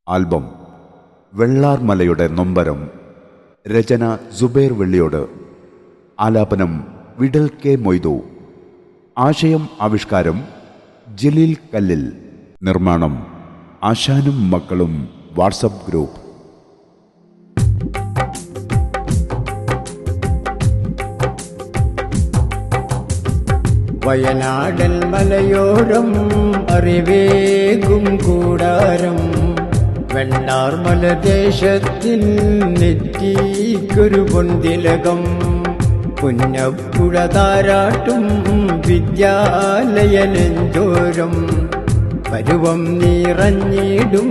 Album വെള്ളാർമലയുടെ നൊമ്പരം. രചന സുബൈർ വെള്ളിയോട്. ആലാപനം വിടൽ K Moidu. ആശയം ആവിഷ്കാരം ജലീൽ കല്ലിൽ. നിർമ്മാണം ആശാനും മക്കളും വാട്സപ്പ് ഗ്രൂപ്പ്. വയനാടൻ മലയോരം അറിവേകും കൂടാരം, വെണ്ണാർമല ദേശത്തിൽ നെറ്റിക്കൊരു പൊന്തിലകം. പുന്നപ്പുഴ താരാട്ടും വിദ്യാലയ നെഞ്ചോരം, പരുവം നിറഞ്ഞിടും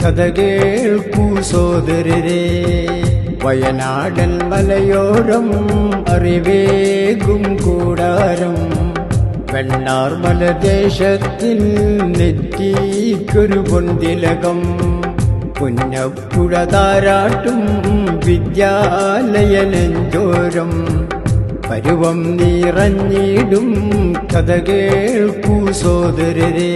കഥ കേൾക്കൂ സോദരരെ. വയനാടൻ മലയോരം അറിവേകും കൂടാരം, വെണ്ണാർമല ദേശത്തിൽ നെറ്റിക്കൊരു പൊന്തിലകം. പുന്നപ്പുഴ താരാട്ടും വിദ്യാലയ നെഞ്ചോരം, പരുവം നിറഞ്ഞിടും കഥ കേൾക്കൂ സോദരരെ.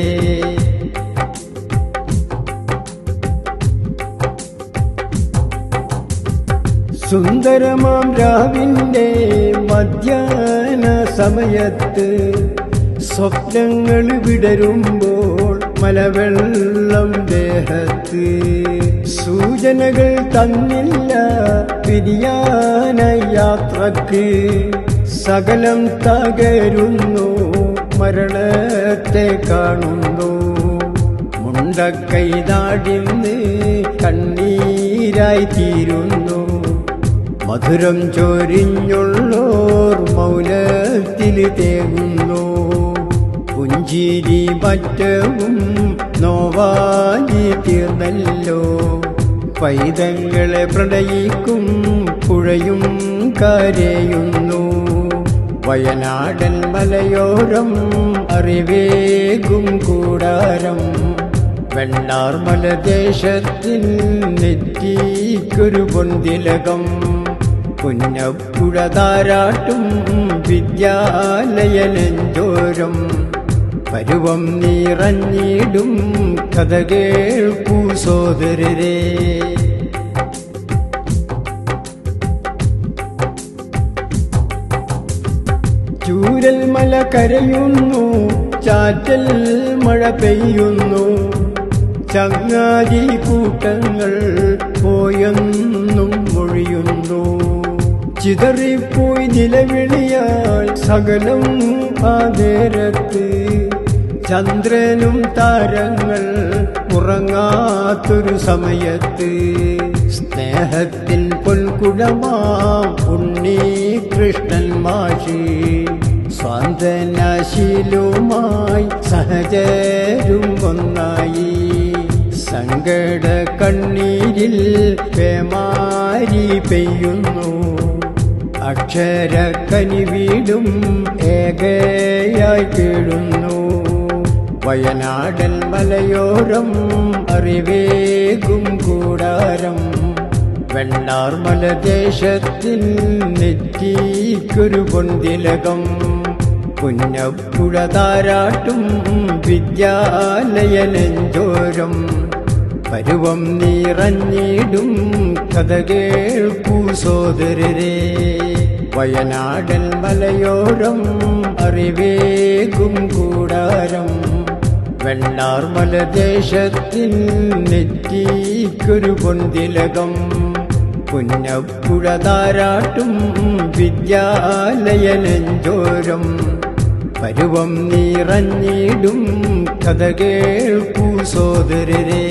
സുന്ദരമാം രാവിന്റെ മധ്യാഹ്ന സമയത്ത് സ്വപ്നങ്ങൾ വിടരുമ്പോൾ മലവെള്ളം ദേഹത്ത്. സൂചനകൾ തന്നില്ല പിരിയാന യാത്രക്ക്, സകലം തകരുന്നു മരണത്തെ കാണുന്നു. മുണ്ടക്കൈനാടിന്ന് കണ്ണീരായി തീരുന്നു, മധുരം ചൊരിഞ്ഞുള്ളോർ മൗനത്തിൽ തേങ്ങുന്നു. പുഞ്ചിരി മറ്റവും നോവായി തീർന്നല്ലോ, പൈതങ്ങളെ പ്രണയിക്കും പുഴയും കരയുന്നു. വയനാടൻ മലയോരം അറിവേകും കൂടാരം, വെണ്ണാർമല ദേശത്തിൽ നെറ്റിക്കൊരു പൊന്തിലകം. പുന്നപ്പുഴ താരാട്ടും വിദ്യാലയ നെഞ്ചോരം, പരുവം നിറഞ്ഞിടും കഥ കേൾക്കൂ സോദരരെ. ചൂരൽ മല കരയുന്നു, ചാറ്റൽ മഴ പെയ്യുന്നു, ചങ്ങാതി കൂട്ടങ്ങൾ പോയെന്നും മൊഴിയുന്നു. ചിതറിപ്പോയി നിലവിളിയാൽ സകലം ആ നേരത്ത്, ചന്ദ്രനും താരങ്ങൾ ഉറങ്ങാത്തൊരു സമയത്ത്. സ്നേഹത്തിൻ പൊൻകുടമാം ഉണ്ണി കൃഷ്ണൻ മാഷി, സ്വാന്തനശീലുമായി സഹചരും ഒന്നായി. സങ്കട കണ്ണീരിൽ പേമാരി പെയ്യുന്നു, അക്ഷര കനിവീടും ഏകയായി കേടുന്നു. വയനാടൻ മലയോരം അറിവേകും കൂടാരം, വെണ്ണാർമല ദേശത്തിൽ നെറ്റിക്കൊരു പൊന്തിലകം. പുന്നപ്പുഴ താരാട്ടും വിദ്യാലയ നെഞ്ചോരം, പരുവം നിറഞ്ഞിടും കഥ കേൾക്കൂ സോദരരെ. വയനാടൻ മലയോരം അറിവേകും കൂടാരം, വെണ്ണാർമല ദേശത്തിൽ നെറ്റിക്കൊരു പൊന്തിലകം. പുന്നപ്പുഴ താരാട്ടും വിദ്യാലയ നെഞ്ചോരം, പരുവം നിറഞ്ഞിടും കഥ കേൾക്കൂ സോദരരെ.